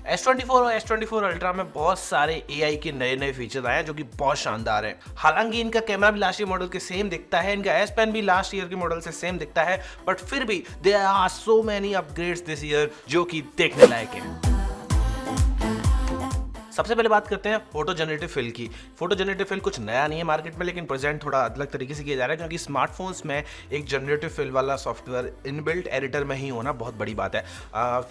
S24 और S24 ultra में बहुत सारे AI के नए नए फीचर आए हैं जो कि बहुत शानदार है। हालांकि इनका कैमरा भी लास्ट ईयर मॉडल के सेम दिखता है, इनका S पेन भी लास्ट ईयर के मॉडल से सेम दिखता है, बट फिर भी there are so many upgrades this year जो कि देखने लायक है। सबसे पहले बात करते हैं फोटो जनरेटिव फिल की। फोटो जनरेटिव फिल कुछ नया नहीं है मार्केट में, लेकिन प्रेजेंट थोड़ा अलग तरीके से किया जा रहा है क्योंकि स्मार्टफोन्स में एक जनरेटिव फिल वाला सॉफ्टवेयर इनबिल्ट एडिटर में ही होना बहुत बड़ी बात है।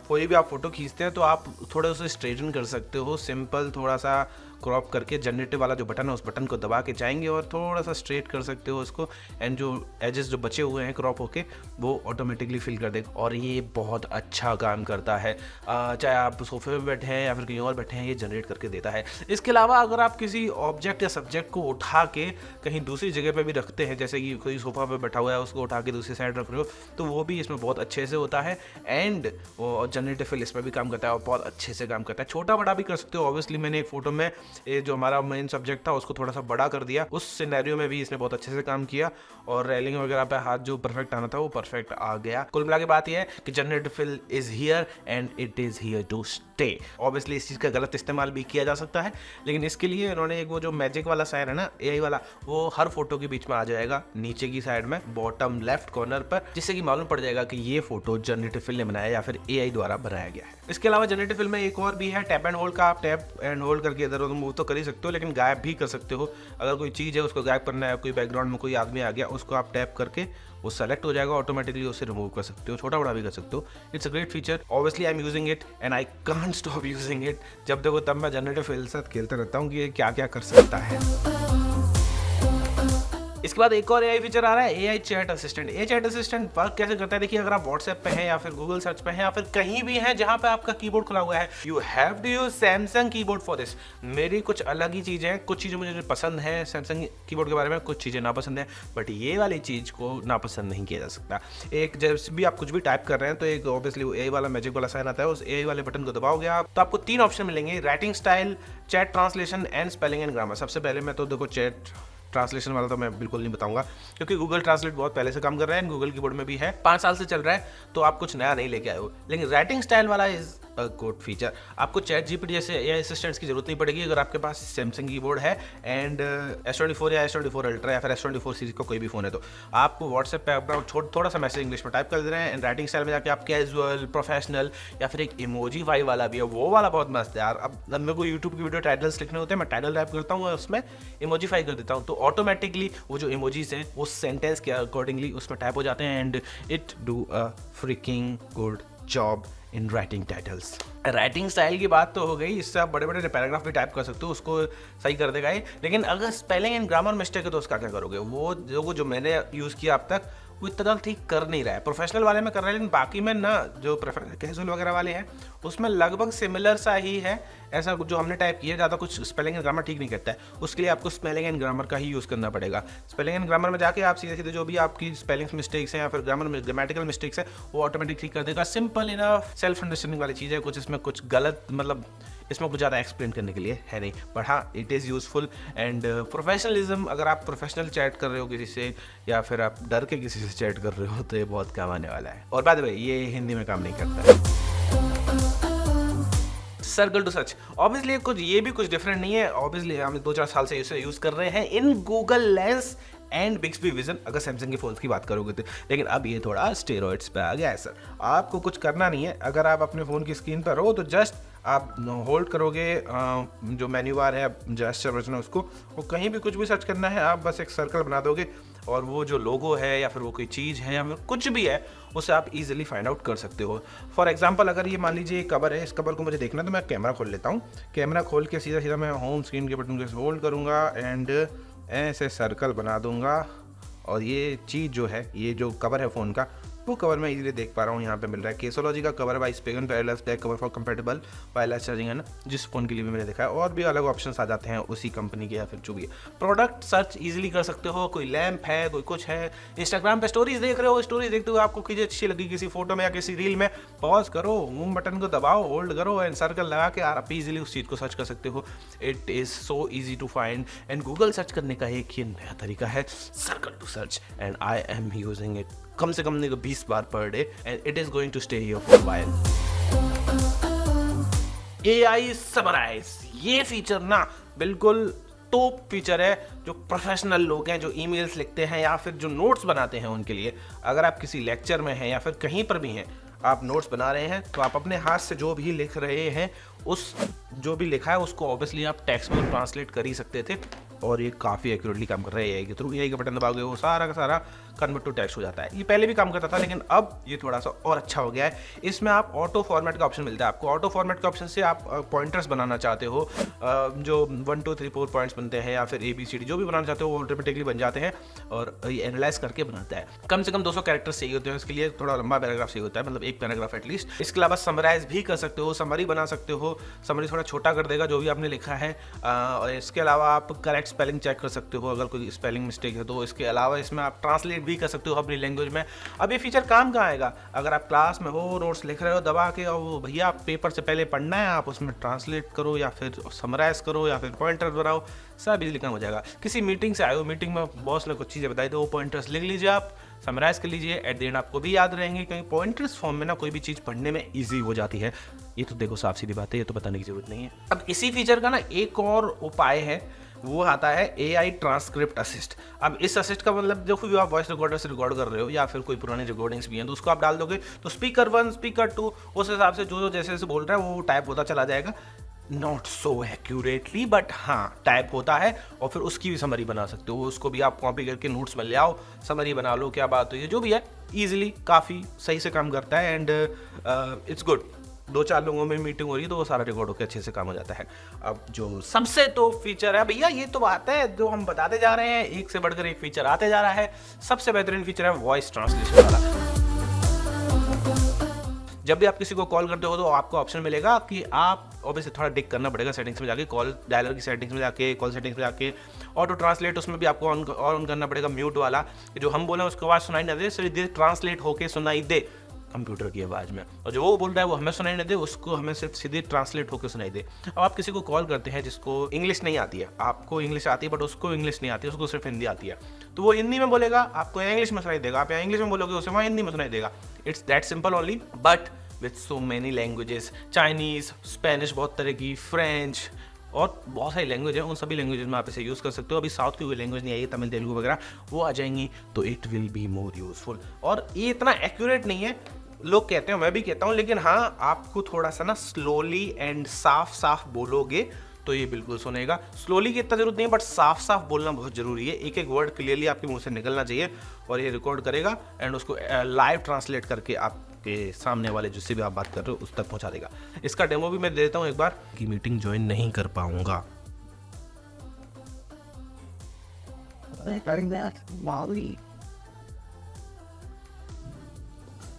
कोई भी आप फोटो खींचते हैं तो आप थोड़ा उसे स्ट्रेटन कर सकते हो, सिंपल थोड़ा सा क्रॉप करके जनरेटिव वाला जो बटन है उस बटन को दबा के जाएंगे और थोड़ा सा स्ट्रेट कर सकते हो उसको, एंड जो एजेस जो बचे हुए हैं क्रॉप होके वो ऑटोमेटिकली फिल कर देगा और ये बहुत अच्छा काम करता है। चाहे आप सोफे पे बैठे हैं या फिर कहीं और बैठे हैं, ये जनरेट करके देता है। इसके अलावा अगर आप किसी ऑब्जेक्ट या सब्जेक्ट को उठा के कहीं दूसरी जगह पे भी रखते हैं, जैसे कि कोई सोफा पे बैठा हुआ है उसको उठा के दूसरी साइड रख रहे हो, तो वो भी इसमें बहुत अच्छे से होता है एंड वो जनरेटिव फिल इसमें भी काम करता है और बहुत अच्छे से काम करता है। छोटा बड़ा भी कर सकते हो। ऑब्वियसली मैंने एक फोटो में ये जो हमारा मेन सब्जेक्ट था उसको थोड़ा सा बड़ा कर दिया, उस सिनेरियो में भी इसने बहुत अच्छे से काम किया और रेलिंग वगैरह पे हाथ जो परफेक्ट आना था वो परफेक्ट आ गया। कुल मिला के बात यह है कि generative fill is here and it is here to stay. Obviously इस चीज़ का गलत इस्तेमाल भी किया जा सकता है, लेकिन इसके लिए इन्होंने एक वो जो मैजिक वाला साइन है ना AI वाला, वो हर फोटो के बीच में आ जाएगा नीचे की साइड में बॉटम लेफ्ट कॉर्नर पर, जिससे कि मालूम पड़ जाएगा कि ये फोटो जनरेटिव फिल ने बनाया या फिर AI द्वारा बनाया गया है। इसके अलावा जनरेटिव फिल में एक और भी है टैप एंड होल्ड का। आप टैप एंड होल्ड करके इधर उधर मूव तो कर ही सकते हो, लेकिन गायब भी कर सकते हो। अगर कोई चीज़ है उसको गायब करना है, कोई बैकग्राउंड में कोई आदमी आ गया उसको आप टैप करके वो सेलेक्ट हो जाएगा, ऑटोमेटिकली उसे रिमूव कर सकते हो, छोटा बड़ा भी कर सकते हो। It's a great feature. Obviously I am using it and I can't stop using it. जब देखो तब मैं जनरेटिव फिल के साथ खेलता रहता हूँ कि ये क्या क्या कर सकता है। इसके बाद एक और AI फीचर आ रहा है, AI chat assistant. AI chat assistant work कैसे करता है? देखिए, अगर आप व्हाट्सएप पे हैं या फिर गूगल सर्च पे हैं या फिर कहीं भी हैं जहां पे आपका कीबोर्ड खुला हुआ है, you have to use Samsung keyboard for this. मेरी कुछ अलग ही चीज़ें हैं, कुछ चीज़ें मुझे पसंद है सैमसंग कीबोर्ड के बारे में, कुछ चीज़ें नापसंद है, बट ये वाली चीज़ को नापसंद नहीं किया जा सकता। एक जब भी आप कुछ भी टाइप कर रहे हैं तो एक ऑब्वियसली AI वाला मैजिक वाला साइन आता है, उस AI वाले बटन को दबाओगे आप तो आपको 3 ऑप्शन मिलेंगे, writing style, chat translation and spelling and grammar. सबसे पहले मैं तो देखो चैट ट्रांसलेशन वाला तो मैं बिल्कुल नहीं बताऊंगा क्योंकि गूगल ट्रांसलेट बहुत पहले से काम कर रहा है, गूगल कीबोर्ड में भी है, 5 साल से चल रहा है, तो आप कुछ नया नहीं लेके आए हो। लेकिन राइटिंग स्टाइल वाला इज अ गुड फीचर। आपको चैट GPT जैसे AI असिस्टेंट्स की जरूरत नहीं पड़ेगी अगर आपके पास सैमसंग कीबोर्ड है एंड S24 या S24 अल्ट्रा या फिर S24 सीरीज का कोई भी फोन है, तो आपको व्हाट्सएप पे अपना थोड़ा सा मैसेज इंग्लिश में टाइप कर दे रहे हैं एंड राइटिंग स्टाइल में जाके आप कैजुअल, प्रोफेशनल या फिर एक इमोजी फाइल वाला भी है, वो वाला बहुत मस्त है यार। अब मेरे को यूट्यूब की वीडियो टाइटल्स लिखने होते हैं, मैं टाइटल टाइप करता हूँ और उसमें इमोजी फाइल कर देता हूँ, तो ऑटोमेटिकली वो जो इमोजीज हैं वो सेंटेंस के अकॉर्डिंगली उसमें टाइप हो जाते हैं and it do a fricking good job in writing titles. Writing style की बात तो हो गई, इससे आप बड़े बड़े पैराग्राफ भी टाइप कर सकते हो, उसको सही कर देगा ये। लेकिन अगर स्पेलिंग एंड ग्रामर मिस्टेक है तो उसका क्या करोगे? वो जो मैंने यूज़ किया अब तक वो इतना ठीक कर नहीं रहा है। प्रोफेशनल वाले में कर रहा है, लेकिन बाकी में ना जो कैजुअल वगैरह वाले हैं उसमें लगभग सिमिलर सा ही है। ऐसा जो हमने टाइप किया ज़्यादा कुछ स्पेलिंग एंड ग्रामर ठीक नहीं करता है, उसके लिए आपको स्पेलिंग एंड ग्रामर का ही यूज़ करना पड़ेगा। स्पेलिंग एंड ग्रामर में जाके आप सीधे सीधे जो भी आपकी स्पेलिंग मिस्टेक्स हैं या फिर ग्रामेटिकल मिस्टेक्स है वो ऑटोमेटिक ठीक कर देगा। सिंपल इनफ सेल्फ अंडरस्टैंडिंग वाली चीज़ है, कुछ इसमें कुछ गलत मतलब इसमें कुछ ज़्यादा एक्सप्लेन करने के लिए है नहीं, बट हाँ it is useful and professionalism. अगर आप प्रोफेशनल चैट कर रहे हो किसी से या फिर आप डर के किसी से चैट कर रहे हो तो ये बहुत काम आने वाला है। और बात भाई ये हिंदी में काम नहीं करता है। सर्कल टू सर्च ऑब्वियसली कुछ ये भी कुछ डिफरेंट नहीं है। ऑब्वियसली हम 2-4 साल से इसे यूज़ कर रहे हैं in Google lens and Bixby vision अगर सैमसंग के फोन्स की बात करोगे तो, लेकिन अब ये थोड़ा स्टेरॉइड्स पे आ गया है सर। आपको कुछ करना नहीं है, अगर आप अपने फ़ोन की स्क्रीन पर हो तो जस्ट आप होल्ड करोगे जो मेन्यू बार है जेस्चर बटन है उसको, और कहीं भी कुछ भी सर्च करना है आप बस एक सर्कल बना दोगे और वो जो लोगो है या फिर वो कोई चीज़ है या फिर कुछ भी है उसे आप इजीली फाइंड आउट कर सकते हो। फॉर एग्जांपल अगर ये मान लीजिए कवर है, इस कवर को मुझे देखना है तो मैं कैमरा खोल लेता हूँ। कैमरा खोल के सीधा सीधा मैं होम स्क्रीन के बटन को होल्ड करूँगा एंड ऐसे सर्कल बना दूंगा और ये चीज़ जो है ये जो कवर है फ़ोन का वो कवर मैं इजीली देख पा रहा हूँ। यहाँ पे मिल रहा है केसोलॉजी का cover by Spigen wireless back cover for compatible wireless charging है ना, जिस फोन के लिए भी मैंने देखा है। और भी अलग ऑप्शंस आ जाते हैं उसी कंपनी के या फिर जो भी है। प्रोडक्ट सर्च इजीली कर सकते हो, कोई लैंप है कोई कुछ है, इंस्टाग्राम पे स्टोरीज देख रहे हो, स्टोरीज देखते हुए आपको चीज़ अच्छी लगी किसी फोटो में या किसी रील में, पॉज करो, होम बटन को दबाओ, होल्ड करो एंड सर्कल लगा के आप इजीली उस चीज़ को सर्च कर सकते हो। It is so easy to find and Google search करने का एक ये नया तरीका है circle to search and I am using it कम से कम 20 बार per day and it is going to stay here for a while. AI summarize, ये फीचर ना बिल्कुल टॉप फीचर है जो प्रोफेशनल लोग हैं, जो ईमेल्स लिखते हैं या फिर जो नोट्स बनाते हैं उनके लिए। अगर आप किसी लेक्चर में हैं या फिर कहीं पर भी हैं, आप नोट्स बना रहे हैं, तो आप अपने हाथ से जो भी लिख रहे हैं उस जो भी लिखा है उसको ऑब्वियसली आप टेक्स्ट में ट्रांसलेट कर ही सकते थे, और ये काफ़ी एक्यूरेटली काम कर रहा है। AI के थ्रू AI का बटन दबाओगे वो सारा का सारा कन्वर्ट टू टेक्स्ट हो जाता है। ये पहले भी काम करता था लेकिन अब ये थोड़ा सा और अच्छा हो गया है। इसमें आप ऑटो फॉर्मेट का ऑप्शन मिलता है आपको। ऑटो फॉर्मेट का ऑप्शन से आप पॉइंटर्स बनाना चाहते हो, जो 1 2 3 4 पॉइंट्स बनते हैं या फिर ABCD जो भी बनाना चाहते हो वो ऑटोमेटिकली बन जाते हैं, और ये एनालाइज करके बनाता है। कम से कम 200 कैरेक्टर्स चाहिए होते हैं इसके लिए, थोड़ा लंबा पैराग्राफ चाहिए होता है, मतलब एक पैराग्राफ एटलीस्ट। इसके अलावा समराइज भी कर सकते हो, समरी बना सकते हो, समरी थोड़ा छोटा कर देगा जो भी आपने लिखा है। और इसके अलावा आप करेक्ट स्पेलिंग चेक कर सकते हो अगर कोई स्पेलिंग मिस्टेक है तो। इसके अलावा इसमें आप ट्रांसलेट भी कर सकते हो अपनी लैंग्वेज में। अब ये फीचर काम कहाँ आएगा? अगर आप क्लास में हो, नोट्स लिख रहे हो दबा के, और वो भैया पेपर से पहले पढ़ना है, आप उसमें ट्रांसलेट करो या फिर समराइज करो या फिर पॉइंटर्स बनाओ, सब इजीली काम हो जाएगा। किसी मीटिंग से आए हो, मीटिंग में बॉस ने कुछ चीज़ें बताई तो वो पॉइंटर्स लिख लीजिए, आप समराइज कर लीजिए, एट द एंड आपको भी याद रहेंगे, क्योंकि पॉइंटर्स फॉर्म में ना कोई भी चीज़ पढ़ने में ईजी हो जाती है। ये तो देखो साफ सीधी बात है, ये तो बताने की जरूरत नहीं है। अब इसी फीचर का ना एक और उपाय है, वो आता है AI ट्रांसक्रिप्ट असिस्ट। अब इस असिस्ट का मतलब जो भी आप वॉइस रिकॉर्डर से रिकॉर्ड कर रहे हो या फिर कोई पुराने रिकॉर्डिंग्स भी हैं तो उसको आप डाल दोगे तो स्पीकर 1 स्पीकर 2 उस हिसाब से जो जैसे जैसे बोल रहा है वो टाइप होता चला जाएगा। नॉट सो एक्यूरेटली बट हाँ टाइप होता है, और फिर उसकी भी समरी बना सकते हो। उसको भी आप कॉपी करके नोट्स में ले आओ, समरी बना लो, क्या बात हुई है जो भी है, ईजिली काफ़ी सही से काम करता है एंड इट्स गुड। 2-4 लोगों में मीटिंग हो रही है तो वो सारा रिकॉर्ड होकर अच्छे से काम हो जाता है। अब जो सबसे तो फीचर है भैया, ये तो बात है जो हम बताते जा रहे हैं, एक से बढ़कर एक फीचर आते जा रहा है। सबसे बेहतरीन फीचर है वॉइस ट्रांसलेशन वाला। जब भी आप किसी को कॉल करते हो तो आपको ऑप्शन मिलेगा कि आप ऑब्वियसली थोड़ा डिक करना पड़ेगा सेटिंग्स में जाके, कॉल डायलर की सेटिंग्स में जाके, कॉल सेटिंग्स में जाके ऑटो ट्रांसलेट उसमें भी आपको ऑन करना पड़ेगा, म्यूट वाला, कि जो हम बोले उसको आवाज़ सुनाई ना दे, सीधे ट्रांसलेट होके सुनाई दे कंप्यूटर की आवाज़ में, और जो वो बोल रहा है वो हमें सुनाई ना दे, उसको हमें सिर्फ सीधे ट्रांसलेट होकर सुनाई दे। अब आप किसी को कॉल करते हैं जिसको इंग्लिश नहीं आती है, आपको इंग्लिश आती है बट उसको इंग्लिश नहीं आती है, उसको सिर्फ हिंदी आती है, तो वो हिंदी में बोलेगा, आपको इंग्लिश में सुनाई देगा, आप यहाँ इंग्लिश में बोलोगे उसे वहाँ हिंदी में सुनाई देगा। It's that simple only, but with so many languages, Chinese, Spanish बहुत तरह की, फ्रेंच और बहुत सारी लैंग्वेज है, उन सभी लैंग्वेज में आप इसे यूज़ कर सकते हो। अभी साउथ की कोई लैंग्वेज नहीं आई, तमिल तेलुगु वगैरह, वो आ जाएंगी तो it will be more useful. और ये इतना एक्यूरेट नहीं है, लोग कहते हैं, मैं भी कहता हूँ, लेकिन हाँ आपको थोड़ा सा ना स्लोली एंड साफ साफ बोलोगे तो ये बिल्कुल सुनेगा। स्लोली की इतना जरूरत नहीं है बट साफ साफ बोलना बहुत ज़रूरी है, एक एक वर्ड क्लियरली आपके मुंह से निकलना चाहिए, और ये रिकॉर्ड करेगा एंड उसको लाइव ट्रांसलेट करके आपके सामने वाले जिससे भी आप बात कर रहे हो उस तक पहुंचा देगा। इसका डेमो भी मैं दे देता हूँ एक बार, कि मीटिंग ज्वाइन नहीं कर पाऊंगा।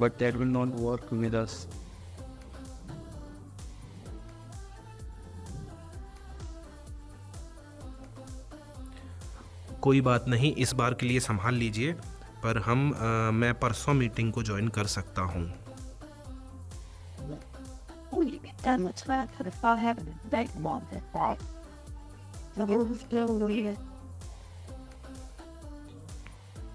But that will not work with us. कोई बात नहीं, इस बार के लिए संभाल लीजिए, पर मैं परसों मीटिंग को ज्वाइन कर सकता हूँ।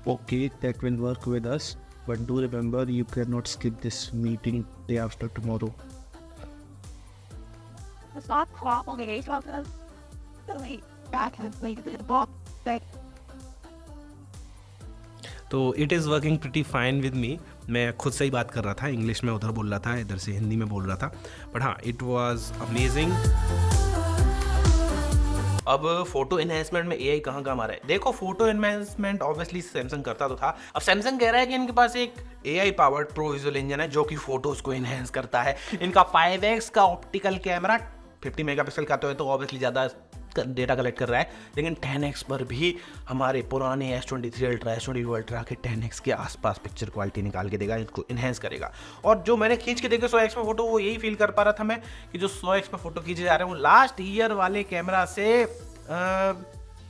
Okay, that will work with us. But do remember, you cannot skip this meeting day after tomorrow. It's not probably something really back and leave the book that तो it is working pretty fine with me. मैं खुद से ही बात कर रहा था, English में उधर बोल रहा था, इधर से हिंदी में बोल रहा था, बट हाँ इट वाज अमेजिंग। अब फोटो एनहेंसमेंट में AI कहाँ काम आ रहा है? देखो फोटो एनहेंसमेंट ऑब्वियसली सैमसंग करता तो था, अब सैमसंग कह रहा है कि इनके पास एक AI powered pro visual engine है जो कि फोटोज को एनहेंस करता है। इनका 5x का ऑप्टिकल कैमरा 50 मेगापिक्सल का तो है, तो ऑब्वियसली ज़्यादा डेटा कलेक्ट कर रहा है, लेकिन 10x पर भी हमारे पुराने S23 अल्ट्रा, S22 अल्ट्रा के 10x के आसपास पिक्चर क्वालिटी निकाल के देगा, इसको इन्हेंस करेगा। और जो मैंने खींच के देखे 100x पे फोटो, वो यही फील कर पा रहा था मैं कि जो 100x पे फोटो खींचे जा रहे हैं वो लास्ट ईयर वाले कैमरा से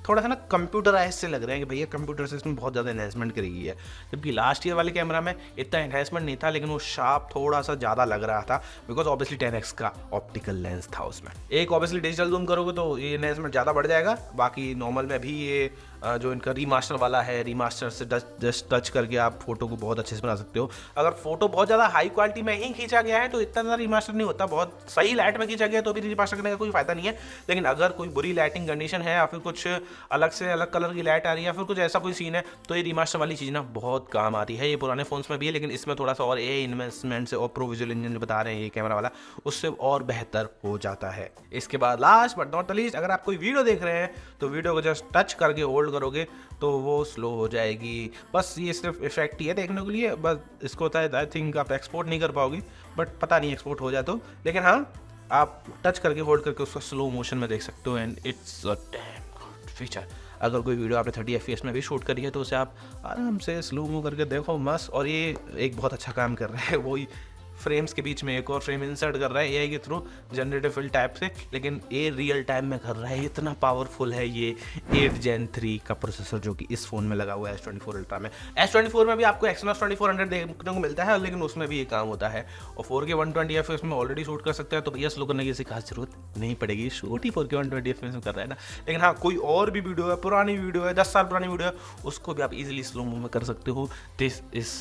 थोड़ा सा ना कंप्यूटराइज से लग रहे हैं कि भैया कंप्यूटर से इसमें बहुत ज़्यादा एनहेंसमेंट करी गई है, जबकि लास्ट ईयर वाले कैमरा में इतना एनहेंसमेंट नहीं था, लेकिन वो शार्प थोड़ा सा ज़्यादा लग रहा था, बिकॉज ऑब्वियसली 10x का ऑप्टिकल लेंस था उसमें। एक ऑब्वियसली डिजिटल जूम करोगे तो ये एनहेंसमेंट ज़्यादा बढ़ जाएगा, बाकी नॉर्मल में भी ये जो इनका रीमास्टर वाला है, रीमास्टर से जस्ट टच करके आप फोटो को बहुत अच्छे से बना सकते हो। अगर फोटो बहुत ज़्यादा हाई क्वालिटी में ही खींचा गया है तो इतना ज़्यादा रीमास्टर नहीं होता, बहुत सही लाइट में खींचा गया तो भी रीमास्टर करने का कोई फायदा नहीं है। लेकिन अगर कोई बुरी लाइटिंग कंडीशन है या फिर कुछ अलग से अलग कलर की लाइट आ रही है या फिर कुछ ऐसा कोई सीन है, तो ये रीमास्टर वाली चीज़ ना बहुत काम आती है। ये पुराने फोन्स में भी है, लेकिन इसमें थोड़ा सा और ए इन्वेस्टमेंट से और प्रो विजुअल इंजन जो बता रहे हैं ये कैमरा वाला, उससे और बेहतर हो जाता है। इसके बाद last but not the least, अगर आप कोई वीडियो देख रहे हैं तो वीडियो को जस्ट टच करके होल्ड करोगे तो वो स्लो हो जाएगी। बस ये सिर्फ इफेक्ट ही है देखने के लिए, बस इसको होता है आई थिंक आप एक्सपोर्ट नहीं कर पाओगे, बट पता नहीं एक्सपोर्ट हो जाए तो। लेकिन हाँ, आप टच करके होल्ड करके उसको स्लो मोशन में देख सकते हो, and it's a damn good feature. अगर कोई वीडियो आपने 30 FPS में भी शूट करी है तो उसे आप आराम से स्लो मूव करके देखो, मस्त। और ये एक बहुत अच्छा काम कर रहा है, वही फ्रेम्स के बीच में एक और फ्रेम इंसर्ट कर रहा है एआई के थ्रू जनरेटिव फिल टाइप से, लेकिन ये रियल टाइम में कर रहा है। इतना पावरफुल है ये 8 Gen 3 का प्रोसेसर जो कि इस फ़ोन में लगा हुआ है S24 Ultra में। S24 में भी आपको Exynos 2400 देखने को मिलता है, लेकिन उसमें भी ये काम होता है। और 4K 120 FPS में ऑलरेडी शूट कर सकता है, तो भैया स्लो करने की किसी खास जरूरत नहीं पड़ेगी, शूट ही 4K 120 FPS में कर रहा है ना। लेकिन हाँ, कोई और भी वीडियो है, पुरानी वीडियो है, 10 साल पुरानी वीडियो है, उसको भी आप इजीली स्लो मूव में कर सकते हो। This is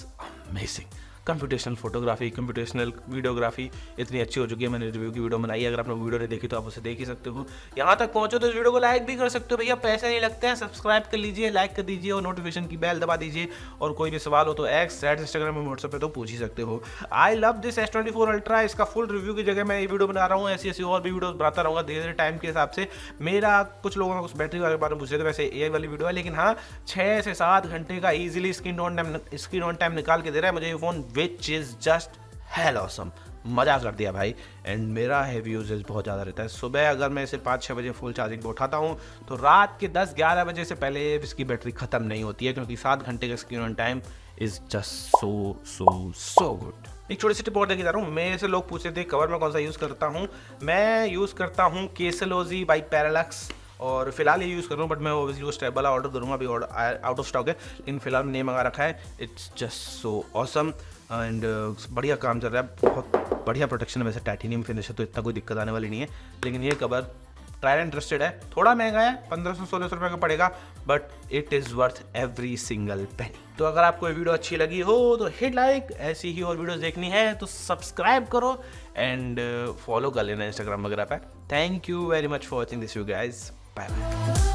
amazing. Computational photography, computational videography इतनी अच्छी हो चुकी है। मैंने रिव्यू की वीडियो बनाई है, अगर आपने वीडियो नहीं देखी तो आप उसे देख ही सकते हो। यहाँ तक पहुँचो तो इस वीडियो को लाइक भी कर सकते हो भैया, पैसे नहीं लगते हैं। सब्सक्राइब कर लीजिए, लाइक कर दीजिए और नोटिफिकेशन की बेल दबा दीजिए। और कोई भी सवाल हो तो एक्स, इंस्टाग्राम में, व्हाट्सएप पे तो पूछ ही सकते हो। I love this S24 Ultra। इसका फुल रिव्यू की जगह मैं ये वीडियो बना रहा हूँ, ऐसी और भी वीडियो बनाता रहूँगा धीरे धीरे टाइम के हिसाब से। मेरा कुछ लोगों को बैटरी के बारे में पूछ रहे थे, वैसे AI वाली वीडियो है, लेकिन हाँ 6 से 7 घंटे का ईजिली स्क्रीन ऑन टाइम निकाल के दे रहा है मुझे ये phone, which is just hello awesome. मज़ा कर दिया भाई। एंड मेरा हैवी यूजेज बहुत ज़्यादा रहता है। सुबह अगर मैं इसे 5-6 बजे फुल चार्जिंग पर उठाता हूँ तो रात के 10-11 बजे से पहले इसकी बैटरी ख़त्म नहीं होती है, क्योंकि 7 घंटे का screen on time is just so good. एक छोटी सी टिप और देखे जा रहा हूँ। मेरे से लोग पूछ रहे थे कवर में कौन सा यूज़ करता हूँ। मैं यूज़ करता हूँ केसलोजी बाई पैरालक्स, और फिलहाल ये यूज़ कर रहा हूँ, बट मैं ओब्वियसली वो स्टेप वाला ऑर्डर करूँगा, अभी आउट ऑफ स्टॉक है, लेकिन फिलहाल मैंने मंगा रखा है। It's just so awesome and बढ़िया काम चल रहा है, बहुत बढ़िया प्रोटेक्शन है। वैसे टाइटेनियम फिनिश है तो इतना कोई दिक्कत आने वाली नहीं है, लेकिन ये कवर ट्रायल एंड ट्रस्टेड है। थोड़ा महंगा है, 1500-1600 रुपये का पड़ेगा, but it is worth every single penny. तो अगर आपको ये वीडियो अच्छी लगी हो तो हिट लाइक, ऐसी ही और वीडियोस देखनी है तो सब्सक्राइब करो एंड फॉलो कर लेना इंस्टाग्राम वगैरह पर। Thank you very much for watching this video guys, bye bye.